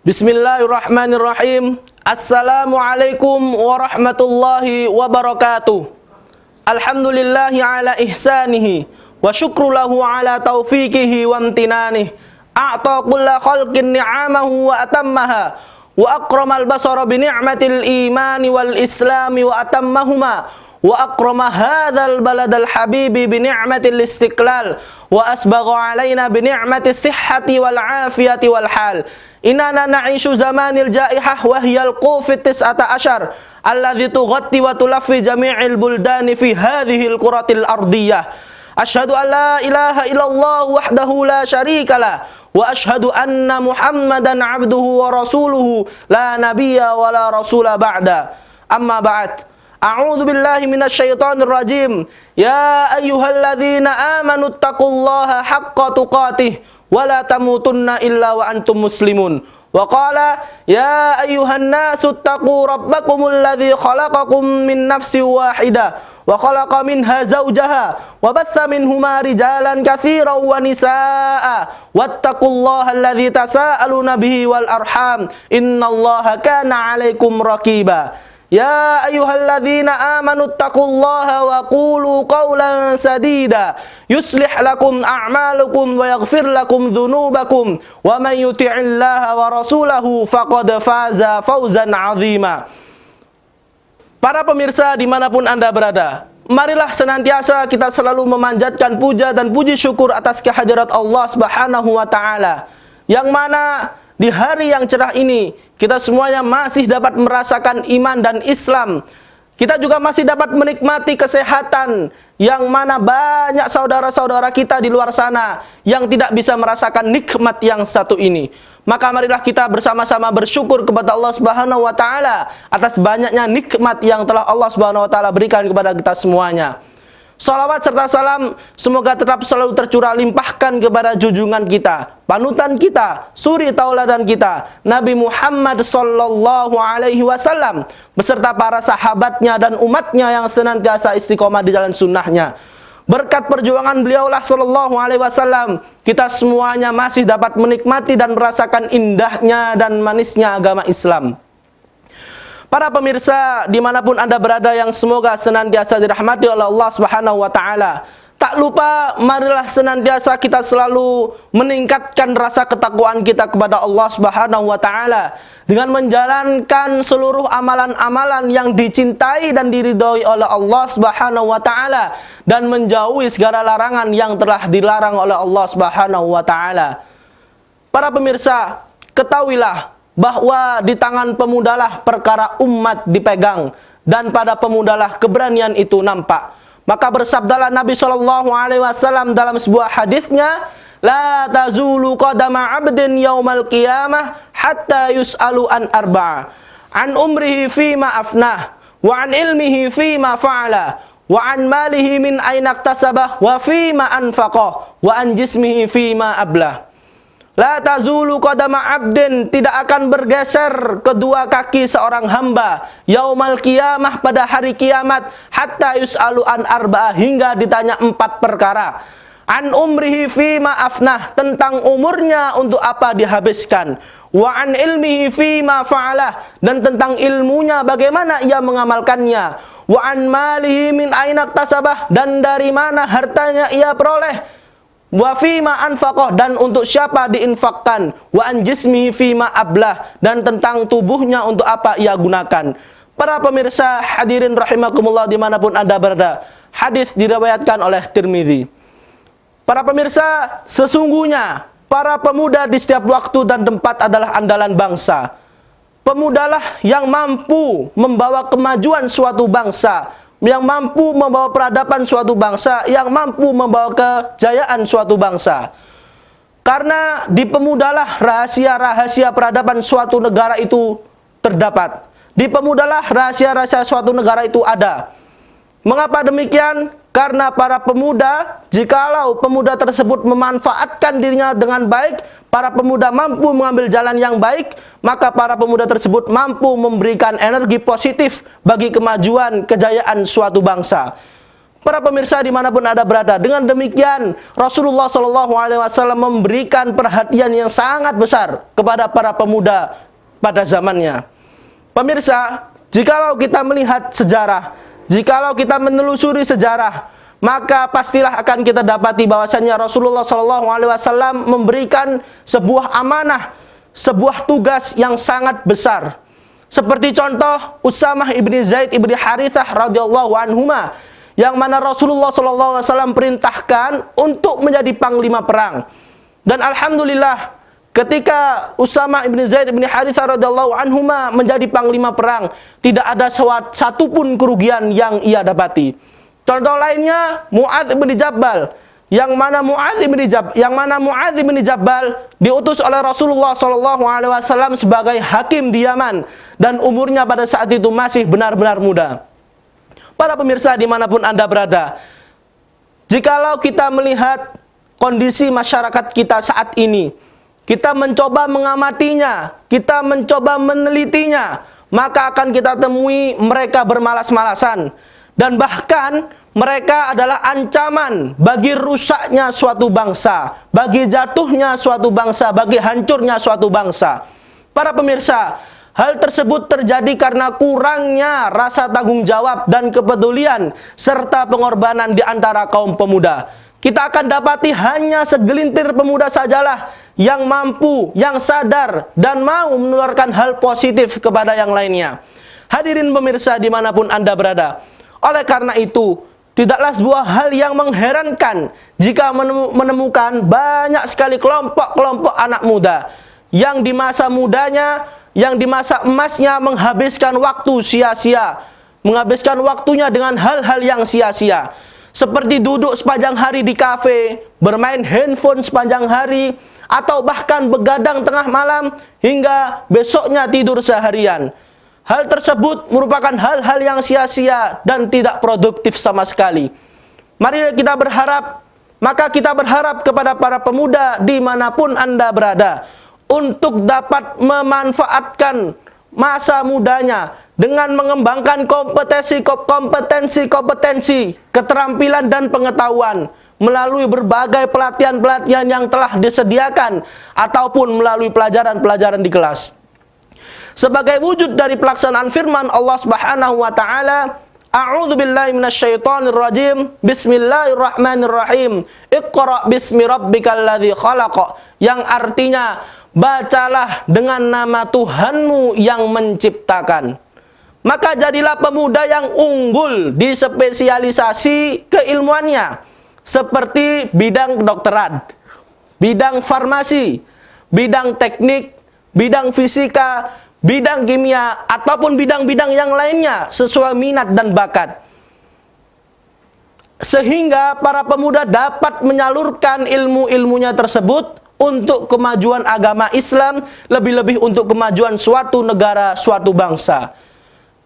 Bismillahirrahmanirrahim. Assalamualaikum warahmatullahi wabarakatuh. Alhamdulillahi ala ihsanihi wa syukru lahu ala taufiqihi wa amtinanih. A'ta kulla khalqin ni'amahu wa atammaha wa akramal basara bi ni'matil imani wal islami wa atammahuma wa akrama hadzal baladal habibi bi ni'matil istiqlal wa asbagha alaina bi ni'matis sihhati wal afiyati wal hal. Inana na'ishu zamanil jaihah wa hiyal qufit tis'ata asyar alladhi tughatti wa tulaffi jami'il buldani fi hadhil quratil ardiyah. Asyhadu an la ilaha illallah wahdahu la syarika lah wa asyhadu anna Muhammadan abduhu wa rasuluhu la nabiyya wa la rasula ba'da. Amma ba'd. A'udzu billahi minasy syaithanir rajim. Ya ayyuhalladzina amanu taqullaha haqqa tuqatih wa la tamutunna illa wa antum muslimun. Wa qala ya ayyuhan nasu taqu rabbakumul ladzi khalaqakum min nafsin wahidah wa khalaqa minha zawjaha wa batha minhuma rijalan katsiran wa nisaa wattaqullaha alladzi tasaaluna bihi wal arham innallaha kana 'alaikum raqiba. Ya ayyuhalladzina amanu taqullaha wa qulu qawlan sadida yuslih lakum a'malukum wa yaghfir lakum dhunubakum wa man yuti'illaha wa rasulahu faqad faza fawzan 'azima. Para pemirsa dimanapun Anda berada, marilah senantiasa kita selalu memanjatkan puja dan puji syukur atas kehadirat Allah Subhanahu wa taala, yang mana di hari yang cerah ini kita semuanya masih dapat merasakan iman dan Islam. Kita juga masih dapat menikmati kesehatan, yang mana banyak saudara-saudara kita di luar sana yang tidak bisa merasakan nikmat yang satu ini. Maka marilah kita bersama-sama bersyukur kepada Allah Subhanahu wa taala atas banyaknya nikmat yang telah Allah Subhanahu wa taala berikan kepada kita semuanya. Salawat serta salam semoga tetap selalu tercurah limpahkan kepada junjungan kita, panutan kita, suri tauladan kita, Nabi Muhammad sallallahu alaihi wasallam beserta para sahabatnya dan umatnya yang senantiasa istiqomah di jalan sunnahnya. Berkat perjuangan beliaulah sallallahu alaihi wasallam, kita semuanya masih dapat menikmati dan merasakan indahnya dan manisnya agama Islam. Para pemirsa dimanapun Anda berada yang semoga senantiasa dirahmati oleh Allah Subhanahu wa taala, tak lupa marilah senantiasa kita selalu meningkatkan rasa ketakwaan kita kepada Allah Subhanahu wa taala dengan menjalankan seluruh amalan-amalan yang dicintai dan diridhoi oleh Allah Subhanahu wa taala dan menjauhi segala larangan yang telah dilarang oleh Allah Subhanahu wa taala. Para pemirsa, ketahuilah bahwa di tangan pemudalah perkara umat dipegang, dan pada pemudalah keberanian itu nampak. Maka bersabdalah Nabi sallallahu alaihi wasallam dalam sebuah hadisnya, la tazulu qadama 'abdin yaumal qiyamah hatta yus'alu an arba'a, an umrihi fima afnah, wa an ilmihi fima fa'ala, wa an malihi min aina iktasabah, wa fima anfaqah, wa an jismihi fima ablah. La tazulu qadama 'abdin, tidak akan bergeser kedua kaki seorang hamba yaumal qiyamah pada hari kiamat, hatta yus'alu an arba'ah, hingga ditanya 4 perkara. An umrihi fima afnah, tentang umurnya untuk apa dihabiskan. Wa an ilmihi fima fa'alah, dan tentang ilmunya bagaimana ia mengamalkannya. Wa an malihi min aina iktasabah, dan dari mana hartanya ia peroleh. Wa fima anfaqah, dan untuk siapa diinfakkan. Wa an jismihi fima ablah, dan tentang tubuhnya untuk apa ia gunakan. Para pemirsa hadirin rahimakumullah dimanapun Anda berada, hadis diriwayatkan oleh Tirmidzi. Para pemirsa, sesungguhnya para pemuda di setiap waktu dan tempat adalah andalan bangsa. Pemudalah yang mampu membawa kemajuan suatu bangsa, yang mampu membawa peradaban suatu bangsa, yang mampu membawa kejayaan suatu bangsa. Karena di pemudalah rahasia-rahasia peradaban suatu negara itu terdapat. Di pemudalah rahasia-rahasia suatu negara itu ada. Mengapa demikian? Karena para pemuda, jikalau pemuda tersebut memanfaatkan dirinya dengan baik, para pemuda mampu mengambil jalan yang baik, maka para pemuda tersebut mampu memberikan energi positif bagi kemajuan kejayaan suatu bangsa. Para pemirsa dimanapun Anda berada, dengan demikian Rasulullah SAW memberikan perhatian yang sangat besar kepada para pemuda pada zamannya. Pemirsa, jikalau kita melihat sejarah, jikalau kita menelusuri sejarah, maka pastilah akan kita dapati bahwasannya Rasulullah SAW memberikan sebuah amanah, sebuah tugas yang sangat besar. Seperti contoh Usamah ibni Zaid ibni Harithah radhiyallahu anhuma, yang mana Rasulullah SAW perintahkan untuk menjadi panglima perang. Dan alhamdulillah, ketika Usamah ibni Zaid ibni Harithah radhiyallahu anhuma menjadi panglima perang, tidak ada satupun kerugian yang ia dapati. Contoh lainnya Mu'adz bin Jabal, yang mana Mu'adz bin Jabal diutus oleh Rasulullah SAW sebagai hakim di Yaman, dan umurnya pada saat itu masih benar-benar muda. Para pemirsa dimanapun Anda berada, jikalau kita melihat kondisi masyarakat kita saat ini, kita mencoba mengamatinya, kita mencoba menelitinya, maka akan kita temui mereka bermalas-malasan. Dan bahkan mereka adalah ancaman bagi rusaknya suatu bangsa, bagi jatuhnya suatu bangsa, bagi hancurnya suatu bangsa. Para pemirsa, hal tersebut terjadi karena kurangnya rasa tanggung jawab dan kepedulian serta pengorbanan di antara kaum pemuda. Kita akan dapati hanya segelintir pemuda sajalah yang mampu, yang sadar, dan mau menularkan hal positif kepada yang lainnya. Hadirin pemirsa dimanapun Anda berada, oleh karena itu, tidaklah sebuah hal yang mengherankan jika menemukan banyak sekali kelompok-kelompok anak muda yang di masa mudanya, yang di masa emasnya menghabiskan waktu sia-sia, menghabiskan waktunya dengan hal-hal yang sia-sia. Seperti duduk sepanjang hari di kafe, bermain handphone sepanjang hari, atau bahkan begadang tengah malam hingga besoknya tidur seharian. Hal tersebut merupakan hal-hal yang sia-sia dan tidak produktif sama sekali. Mari kita berharap, maka kita berharap kepada para pemuda dimanapun Anda berada, untuk dapat memanfaatkan masa mudanya dengan mengembangkan kompetensi, keterampilan dan pengetahuan melalui berbagai pelatihan-pelatihan yang telah disediakan ataupun melalui pelajaran-pelajaran di kelas. Sebagai wujud dari pelaksanaan firman Allah Subhanahu wa taala, A'udzu billahi minasyaitonir rajim. Bismillahirrahmanirrahim. Iqra bismi rabbikal ladzi khalaq. Yang artinya, bacalah dengan nama Tuhanmu yang menciptakan. Maka jadilah pemuda yang unggul di spesialisasi keilmuannya, seperti bidang kedokteran, bidang farmasi, bidang teknik, bidang fisika, bidang kimia, ataupun bidang-bidang yang lainnya sesuai minat dan bakat. Sehingga para pemuda dapat menyalurkan ilmu-ilmunya tersebut untuk kemajuan agama Islam, lebih-lebih untuk kemajuan suatu negara, suatu bangsa.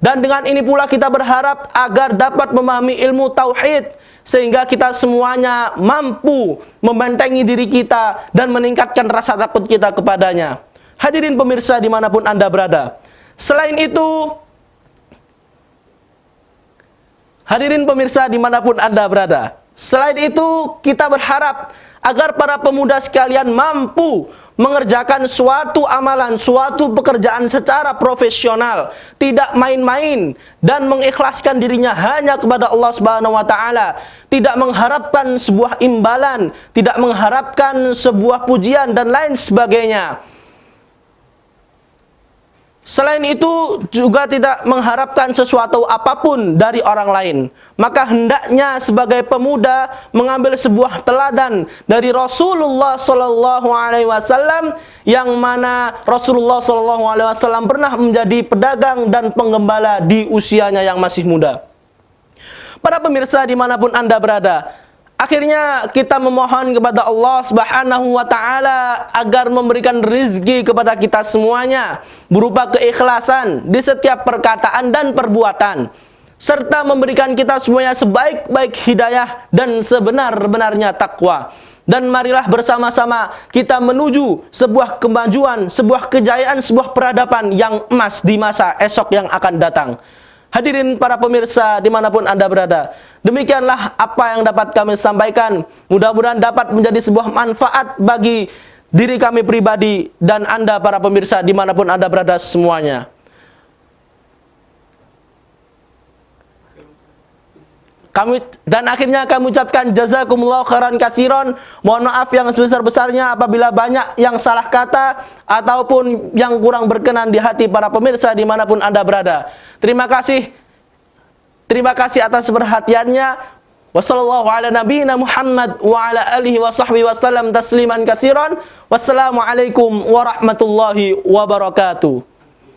Dan dengan ini pula kita berharap agar dapat memahami ilmu tauhid, sehingga kita semuanya mampu membentengi diri kita dan meningkatkan rasa takut kita kepadanya. Hadirin pemirsa dimanapun Anda berada. Selain itu, hadirin pemirsa dimanapun Anda berada, selain itu kita berharap agar para pemuda sekalian mampu mengerjakan suatu amalan, suatu pekerjaan secara profesional, tidak main-main, dan mengikhlaskan dirinya hanya kepada Allah Subhanahu wa taala, tidak mengharapkan sebuah imbalan, tidak mengharapkan sebuah pujian dan lain sebagainya. Selain itu juga tidak mengharapkan sesuatu apapun dari orang lain. Maka hendaknya sebagai pemuda mengambil sebuah teladan dari Rasulullah SAW, yang mana Rasulullah SAW pernah menjadi pedagang dan penggembala di usianya yang masih muda. Para pemirsa dimanapun Anda berada, akhirnya kita memohon kepada Allah Subhanahu wa taala agar memberikan rizki kepada kita semuanya berupa keikhlasan di setiap perkataan dan perbuatan, serta memberikan kita semuanya sebaik-baik hidayah dan sebenar-benarnya takwa. Dan marilah bersama-sama kita menuju sebuah kemajuan, sebuah kejayaan, sebuah peradaban yang emas di masa esok yang akan datang. Hadirin para pemirsa dimanapun Anda berada, demikianlah apa yang dapat kami sampaikan. Mudah-mudahan dapat menjadi sebuah manfaat bagi diri kami pribadi dan Anda para pemirsa dimanapun Anda berada semuanya. Dan akhirnya kami ucapkan jazakumullah khairan katsiran. Mohon maaf yang sebesar-besarnya apabila banyak yang salah kata ataupun yang kurang berkenan di hati para pemirsa dimanapun Anda berada. Terima kasih atas perhatiannya. Wassallallahu ala nabiyyina Muhammad wa ala alihi wa sahbihi wasallam tasliman katsiran. Wassalamualaikum warahmatullahi wabarakatuh.